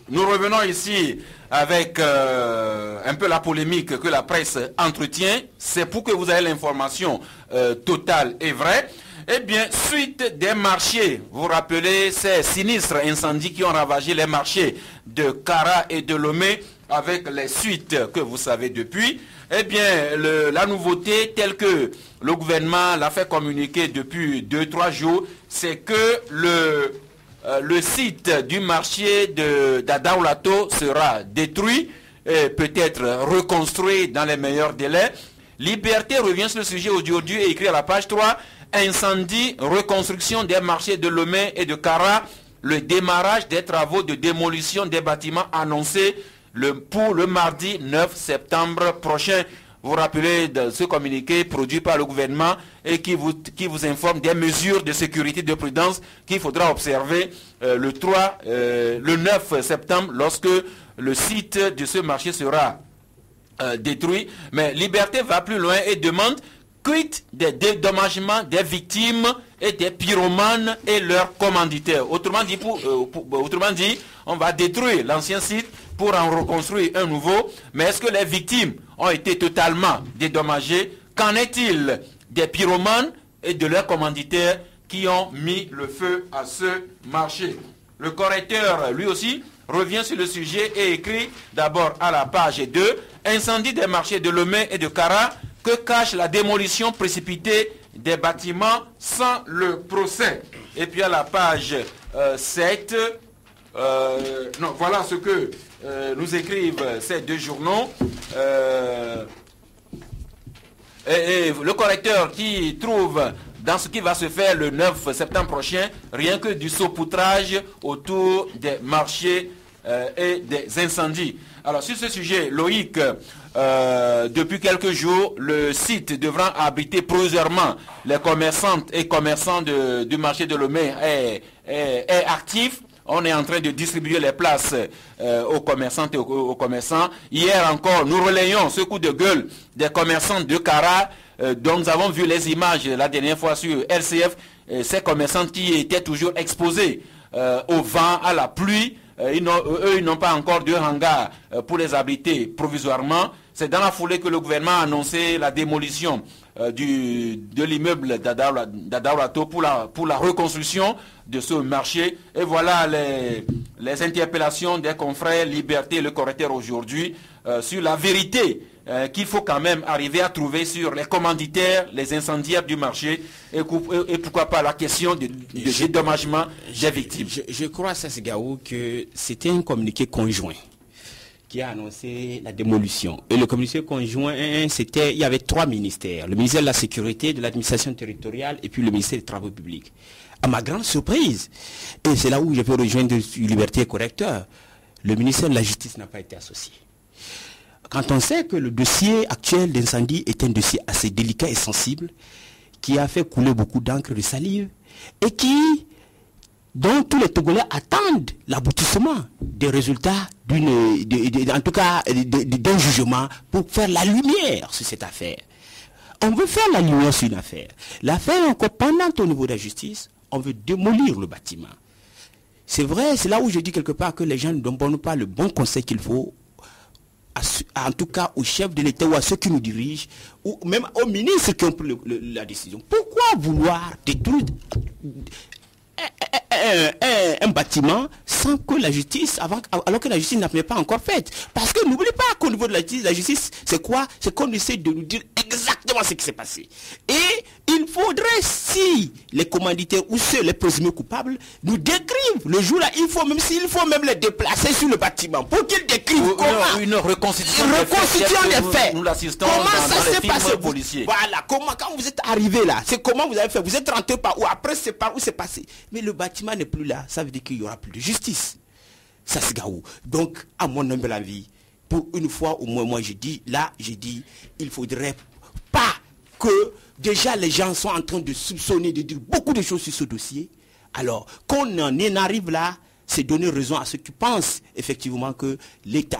nous revenons ici avec un peu la polémique que la presse entretient. C'est pour que vous ayez l'information totale et vraie. Eh bien, suite des marchés, vous vous rappelez ces sinistres incendies qui ont ravagé les marchés de Kara et de Lomé, avec les suites que vous savez depuis. Eh bien, la nouveauté telle que le gouvernement l'a fait communiquer depuis 2-3 jours, c'est que le site du marché d'Adaoulato sera détruit, et peut-être reconstruit dans les meilleurs délais. Liberté revient sur le sujet aujourd'hui et écrit à la page 3, incendie, reconstruction des marchés de Lomé et de Kara, le démarrage des travaux de démolition des bâtiments annoncés pour le mardi 9 septembre prochain. Vous vous rappelez de ce communiqué produit par le gouvernement et qui vous informe des mesures de sécurité et de prudence qu'il faudra observer le 9 septembre lorsque le site de ce marché sera détruit. Mais Liberté va plus loin et demande quid des dédommagements des victimes et des pyromanes et leurs commanditaires. Autrement dit, on va détruire l'ancien site pour en reconstruire un nouveau. Mais est-ce que les victimes ont été totalement dédommagées? Qu'en est-il des pyromanes et de leurs commanditaires qui ont mis le feu à ce marché? Le correcteur, lui aussi, revient sur le sujet et écrit d'abord à la page 2, incendie des marchés de Lomé et de Kara, que cache la démolition précipitée des bâtiments sans le procès. Et puis à la page 7, voilà ce que nous écrivent ces deux journaux. Et le correcteur qui trouve dans ce qui va se faire le 9 septembre prochain, rien que du saupoutrage autour des marchés et des incendies. Alors sur ce sujet, Loïc, depuis quelques jours, le site devra abriter provisoirement les commerçantes et commerçants du marché de Lomé est actif. On est en train de distribuer les places aux commerçantes et aux commerçants. Hier encore, nous relayons ce coup de gueule des commerçants de Kara, dont nous avons vu les images la dernière fois sur LCF, ces commerçantes qui étaient toujours exposés au vent, à la pluie. Eux, ils n'ont pas encore de hangar pour les abriter provisoirement. C'est dans la foulée que le gouvernement a annoncé la démolition de l'immeuble d'Adaoulato pour la reconstruction de ce marché. Et voilà les interpellations des confrères Liberté et le correcteur aujourd'hui sur la vérité qu'il faut quand même arriver à trouver sur les commanditaires, les incendiaires du marché et pourquoi pas la question de dédommagement des victimes. Je crois, Sassigaou, que c'était un communiqué conjoint qui a annoncé la démolition. Et le communiqué conjoint, il y avait 3 ministères. Le ministère de la Sécurité, de l'administration territoriale et puis le ministère des Travaux publics. À ma grande surprise, et c'est là où je peux rejoindre Liberté et correcteur, le ministère de la Justice n'a pas été associé. Quand on sait que le dossier actuel d'incendie est un dossier assez délicat et sensible, qui a fait couler beaucoup d'encre de salive, et dont tous les Togolais attendent l'aboutissement des résultats en tout cas d'un jugement pour faire la lumière sur cette affaire. On veut faire la lumière sur une affaire. L'affaire est encore pendante au niveau de la justice, on veut démolir le bâtiment. C'est vrai, c'est là où je dis quelque part que les gens ne donnent pas le bon conseil qu'il faut, en tout cas aux chefs de l'État ou à ceux qui nous dirigent, ou même aux ministres qui ont pris la décision. Pourquoi vouloir détruire un bâtiment sans que la justice, alors que la justice n'a pas encore faite? Parce que n'oubliez pas qu'au niveau de la justice, c'est quoi? C'est qu'on essaie de nous dire exactement ce qui s'est passé. Et il faudrait, si les commanditaires ou les présumés coupables nous décrivent le jour-là, il faut même les déplacer sur le bâtiment pour qu'ils décrivent comment une reconstitution des faits. Nous l'assistons comment dans ça les s'est films passé policiers. Voilà, quand vous êtes arrivé là, c'est comment vous avez fait. Vous êtes rentré par où? Après c'est par où c'est passé. Mais le bâtiment n'est plus là. Ça veut dire qu'il n'y aura plus de justice. Ça c'est gaou. Donc, à mon humble avis, pour une fois au moins, j'ai dit, il faudrait pas que déjà les gens sont en train de soupçonner, de dire beaucoup de choses sur ce dossier. Alors, qu'on en arrive là, c'est donner raison à ceux qui pensent effectivement que l'État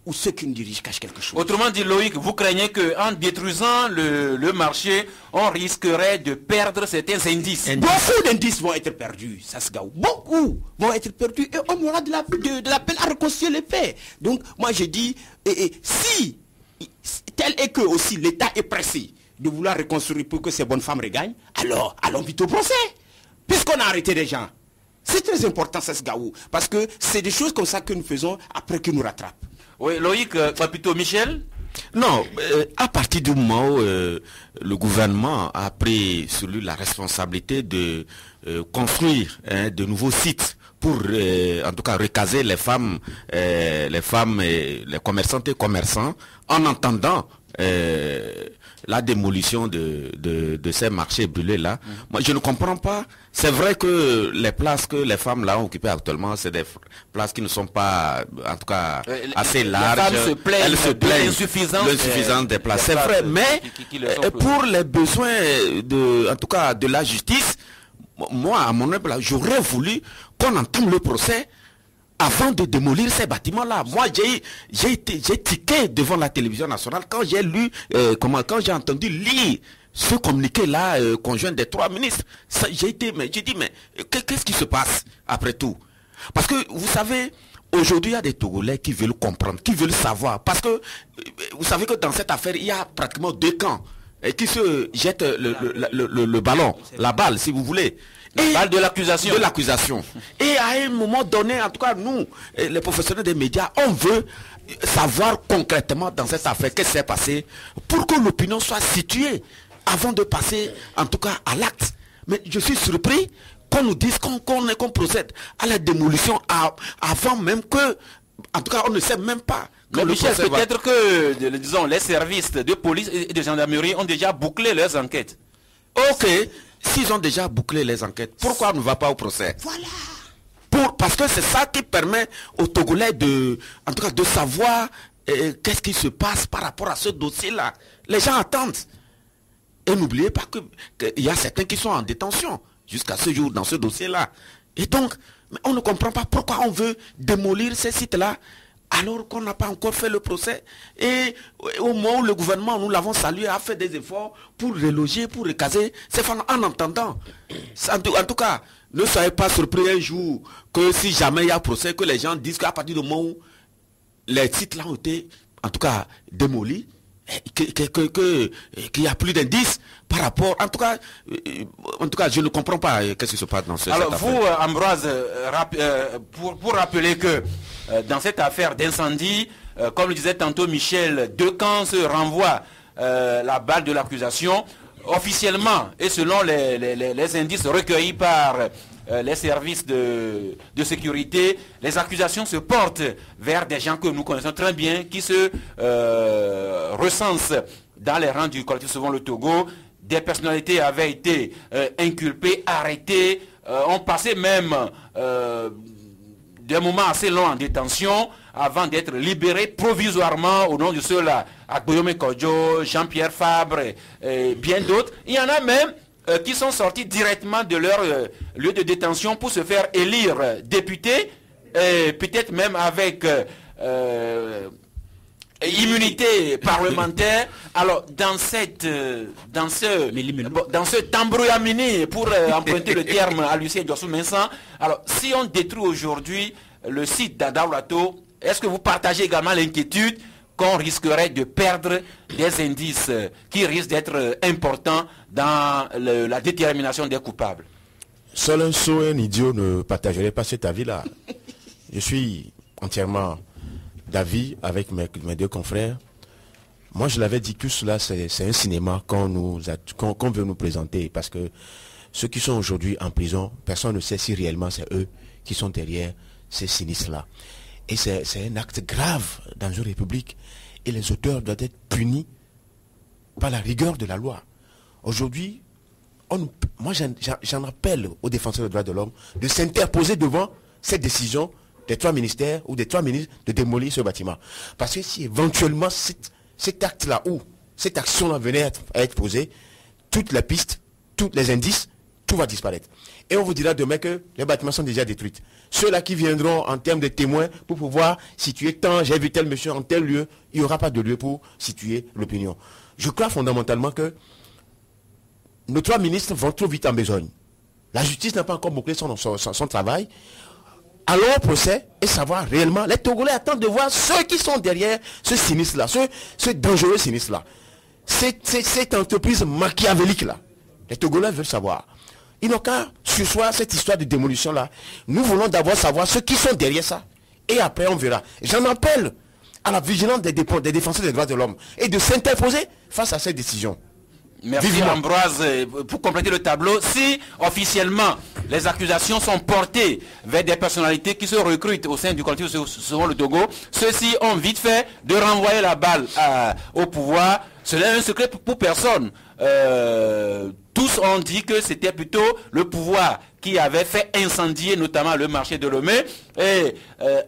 ou ceux qui nous dirigent cachent quelque chose. Autrement dit, Loïc, vous craignez qu'en détruisant le marché, on risquerait de perdre certains indices. Beaucoup d'indices vont être perdus, Sasgaou. Beaucoup vont être perdus et on aura de la peine à reconstruire les faits. Donc, moi, je dis, si tel est que aussi l'État est pressé de vouloir reconstruire pour que ces bonnes femmes regagnent, alors allons vite au procès. Puisqu'on a arrêté des gens. C'est très important, Sasgaou, parce que c'est des choses comme ça que nous faisons après qu'ils nous rattrapent. Oui, Loïc, plutôt Michel. Non, à partir du moment où le gouvernement a pris sur lui la responsabilité de construire de nouveaux sites pour, en tout cas, recaser les femmes, les commerçantes et commerçants, en entendant la démolition de ces marchés brûlés-là. Moi, je ne comprends pas. C'est vrai que les places que les femmes là ont occupées actuellement, c'est des places qui ne sont pas, en tout cas, assez larges. Elles se plaignent de l'insuffisance des places. C'est vrai, mais pour les besoins en tout cas, de la justice, moi, à mon humble, j'aurais voulu qu'on entame le procès avant de démolir ces bâtiments-là. Moi, j'ai tiqué devant la télévision nationale quand j'ai lu, quand j'ai entendu lire ce communiqué-là conjoint des 3 ministres. J'ai dit, mais qu'est-ce qui se passe après tout? Parce que, vous savez, aujourd'hui, il y a des Togolais qui veulent comprendre, qui veulent savoir. Parce que, vous savez que dans cette affaire, il y a pratiquement 2 camps qui se jettent le ballon, la balle, si vous voulez. La balle de l'accusation. De l'accusation. Et à un moment donné, en tout cas, nous, les professionnels des médias, on veut savoir concrètement dans cette affaire qu'est-ce qui s'est passé pour que l'opinion soit située avant de passer, en tout cas, à l'acte. Mais je suis surpris qu'on nous dise qu'on procède à la démolition avant même que, en tout cas, on ne sait même pas. Mais Michel, peut-être que, disons, les services de police et de gendarmerie ont déjà bouclé leurs enquêtes. Ok. S'ils ont déjà bouclé les enquêtes, pourquoi on ne va pas au procès? Voilà. Parce que c'est ça qui permet aux Togolais en tout cas, de savoir qu'est-ce qui se passe par rapport à ce dossier-là. Les gens attendent. Et n'oubliez pas qu'il y a certains qui sont en détention jusqu'à ce jour dans ce dossier-là. Et donc, on ne comprend pas pourquoi on veut démolir ces sites-là alors qu'on n'a pas encore fait le procès. Et au moment où le gouvernement, nous l'avons salué, a fait des efforts pour reloger, pour recaser ces femmes en entendant. En tout cas, ne soyez pas surpris un jour que si jamais il y a procès, que les gens disent qu'à partir du moment où les sites-là ont été, en tout cas, démolis, qu'il n'y a plus d'indices par rapport. En tout cas, je ne comprends pas qu'est-ce qui se passe dans cette affaire. Alors vous, Ambroise, pour rappeler que dans cette affaire d'incendie, comme le disait tantôt Michel, 2 camps se renvoient la balle de l'accusation. Officiellement, et selon les indices recueillis par les services de sécurité, les accusations se portent vers des gens que nous connaissons très bien, qui se recensent dans les rangs du collectif Sauvons le Togo. Des personnalités avaient été inculpées, arrêtées, ont passé même des moments assez longs en détention avant d'être libérés provisoirement au nom de ceux-là. Akboyome Kodjo, Jean-Pierre Fabre et bien d'autres. Il y en a même qui sont sortis directement de leur lieu de détention pour se faire élire député, peut-être même avec immunité parlementaire. Alors, dans ce tambouillamini, pour emprunter le terme à Lucien Diossou-Mensan, alors, si on détruit aujourd'hui le site d'Adaoulato, est-ce que vous partagez également l'inquiétude qu'on risquerait de perdre des indices qui risquent d'être importants dans la détermination des coupables? Seul un sot et un idiot ne partagerait pas cet avis-là. Je suis entièrement d'avis avec mes 2 confrères. Moi, je l'avais dit, tout cela, c'est un cinéma qu'on veut nous présenter, parce que ceux qui sont aujourd'hui en prison, personne ne sait si réellement c'est eux qui sont derrière ces sinistres-là. Et c'est un acte grave dans une république, et les auteurs doivent être punis par la rigueur de la loi. Aujourd'hui, moi j'en appelle aux défenseurs des droits de l'homme de s'interposer devant cette décision des 3 ministères ou des 3 ministres de démolir ce bâtiment. Parce que si éventuellement cet acte-là ou cette action-là venait à être posée, toutes les pistes, tous les indices tout va disparaître. Et on vous dira demain que les bâtiments sont déjà détruits. Ceux-là qui viendront en termes de témoins pour pouvoir situer tant, j'ai vu tel monsieur en tel lieu, il n'y aura pas de lieu pour situer l'opinion. Je crois fondamentalement que nos 3 ministres vont trop vite en besogne. La justice n'a pas encore bouclé son travail. Allons au procès et savoir réellement, les Togolais attendent de voir ceux qui sont derrière ce sinistre-là, ce dangereux sinistre-là. Cette entreprise machiavélique-là. Les Togolais veulent savoir. Ils n'ont qu'à sursoir cette histoire de démolition-là. Nous voulons d'abord savoir ceux qui sont derrière ça. Et après, on verra. J'en appelle à la vigilance des défenseurs des droits de l'homme et de s'interposer face à cette décision. Merci Ambroise. Pour compléter le tableau, si officiellement les accusations sont portées vers des personnalités qui se recrutent au sein du collectif selon le Togo, ceux-ci ont vite fait de renvoyer la balle au pouvoir. Ce n'est un secret pour personne. Tous ont dit que c'était plutôt le pouvoir qui avait fait incendier notamment le marché de Lomé, et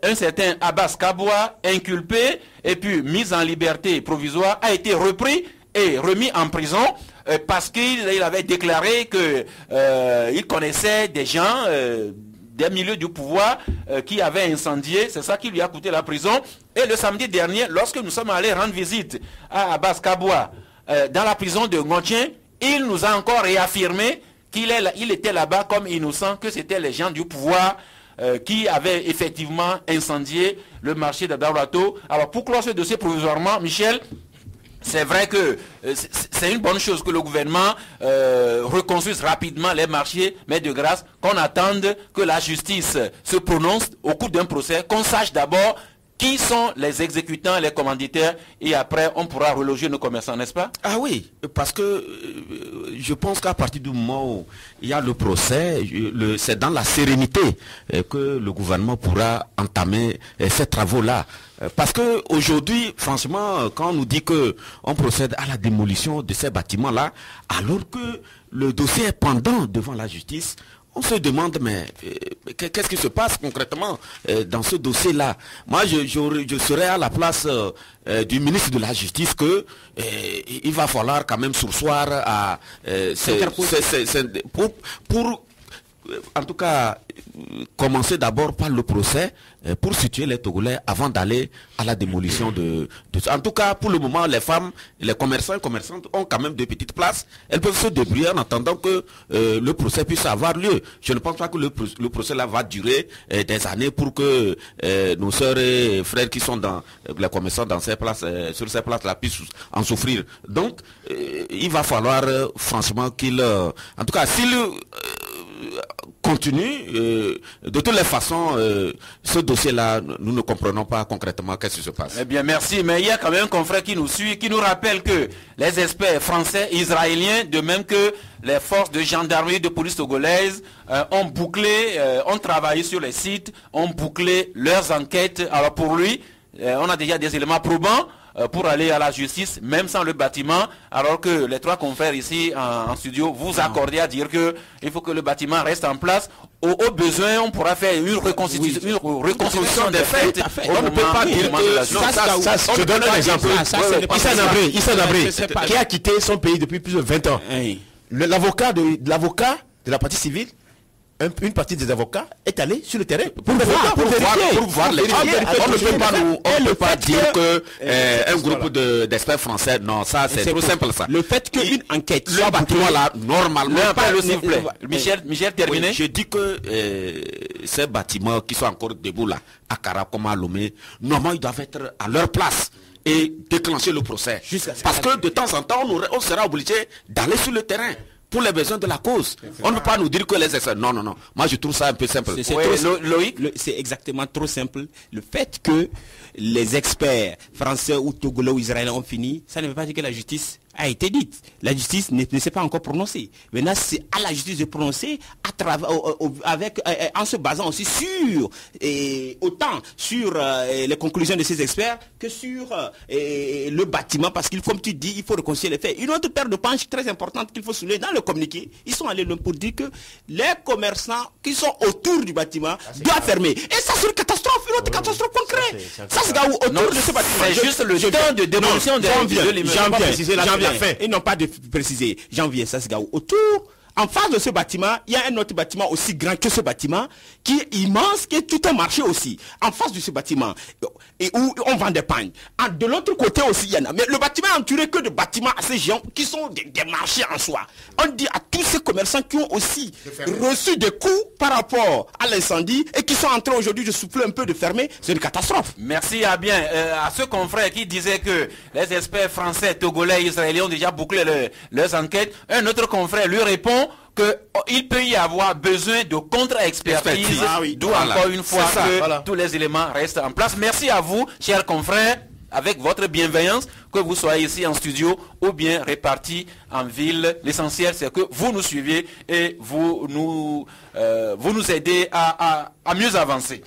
un certain Abbas Kaboua, inculpé et puis mis en liberté provisoire, a été repris et remis en prison parce qu'il avait déclaré qu'il connaissait des gens des milieux du pouvoir qui avaient incendié. C'est ça qui lui a coûté la prison. Et le samedi dernier, lorsque nous sommes allés rendre visite à Abbas Kaboua dans la prison de Ngontien, il nous a encore réaffirmé qu'il était là-bas comme innocent, que c'était les gens du pouvoir qui avaient effectivement incendié le marché de Daurato. Alors pour clore ce dossier provisoirement, Michel, c'est vrai que c'est une bonne chose que le gouvernement reconstruise rapidement les marchés, mais de grâce qu'on attende que la justice se prononce au cours d'un procès, qu'on sache d'abord qui sont les exécutants, les commanditaires, et après on pourra reloger nos commerçants, n'est-ce pas? Ah oui, parce que je pense qu'à partir du moment où il y a le procès, c'est dans la sérénité que le gouvernement pourra entamer ces travaux-là. Parce que aujourd'hui, franchement, quand on nous dit que on procède à la démolition de ces bâtiments-là, alors que le dossier est pendant devant la justice, on se demande, mais qu'est-ce qui se passe concrètement dans ce dossier-là? Moi, je serais à la place du ministre de la Justice que il va falloir quand même sursoir à pour en tout cas commencer d'abord par le procès pour situer les Togolais avant d'aller à la démolition de... En tout cas, pour le moment, les femmes, les commerçants et commerçantes ont quand même de petites places. Elles peuvent se débrouiller en attendant que le procès puisse avoir lieu. Je ne pense pas que le procès là va durer des années pour que nos sœurs et frères qui sont dans les commerçants dans ces places, sur ces places-là puissent en souffrir. Donc, il va falloir franchement qu'il... en tout cas, s'il... continue. De toutes les façons, ce dossier-là, nous ne comprenons pas concrètement qu'est-ce qui se passe. Eh bien, merci. Mais il y a quand même un confrère qui nous suit, qui nous rappelle que les experts français, israéliens, de même que les forces de gendarmerie, de police togolaises, ont bouclé, ont travaillé sur les sites, ont bouclé leurs enquêtes. Alors pour lui, on a déjà des éléments probants pour aller à la justice, même sans le bâtiment, alors que les 3 confrères ici en studio vous accordez à dire que il faut que le bâtiment reste en place. Au besoin, on pourra faire une reconstitution des faits. On ne peut pas dire que... Je donne un exemple. Issa Nabré, qui a quitté son pays depuis plus de 20 ans. L'avocat de la partie civile, une partie des avocats est allée sur le terrain pour voir les choses. On ne peut pas dire que un groupe d'experts français, non, ça c'est trop simple ça. Le fait qu'une enquête soit bâtiment là, normalement, s'il vous plaît. Michel, terminé. Oui, je dis que ces bâtiments qui sont encore debout là, à Kara comme à Lomé, normalement ils doivent être à leur place et déclencher le procès. Parce que de temps en temps, on sera obligé d'aller sur le terrain pour les besoins de la cause. On ne peut pas nous dire que les experts... Non. Moi, je trouve ça un peu simple. C'est exactement trop simple. Le fait que les experts français ou togolais ou israéliens ont fini, ça ne veut pas dire que la justice a été dite. La justice ne s'est pas encore prononcée. Maintenant, c'est à la justice de prononcer en se basant aussi sur autant sur les conclusions de ces experts que sur le bâtiment, parce qu'il, comme tu dis, il faut réconcilier les faits. Une autre paire de planches très importante qu'il faut souligner dans le communiqué, ils sont allés pour dire que les commerçants qui sont autour du bâtiment doivent fermer. Et ça, c'est une catastrophe, une autre catastrophe concrète. Ça, c'est autour de ce bâtiment. C'est juste le temps de démolition de l'immeuble. Ils n'ont pas de préciser. Janvier, ça c'est autour En face de ce bâtiment, il y a un autre bâtiment aussi grand que ce bâtiment, qui est immense, qui est tout un marché aussi. En face de ce bâtiment, et où on vend des pagnes. De l'autre côté aussi, il y en a. Mais le bâtiment est entouré que de bâtiments assez géants qui sont des marchés en soi. On dit à tous ces commerçants qui ont aussi reçu des coups par rapport à l'incendie et qui sont en train aujourd'hui de souffler un peu de fermer, c'est une catastrophe. Merci à bien. À ce confrère qui disait que les experts français, togolais, israéliens ont déjà bouclé leurs enquêtes, un autre confrère lui répond qu'il peut y avoir besoin de contre-expertise, d'où encore une fois tous les éléments restent en place. Merci à vous, chers confrères, avec votre bienveillance, que vous soyez ici en studio ou bien répartis en ville. L'essentiel, c'est que vous nous suiviez et vous nous aidez à mieux avancer.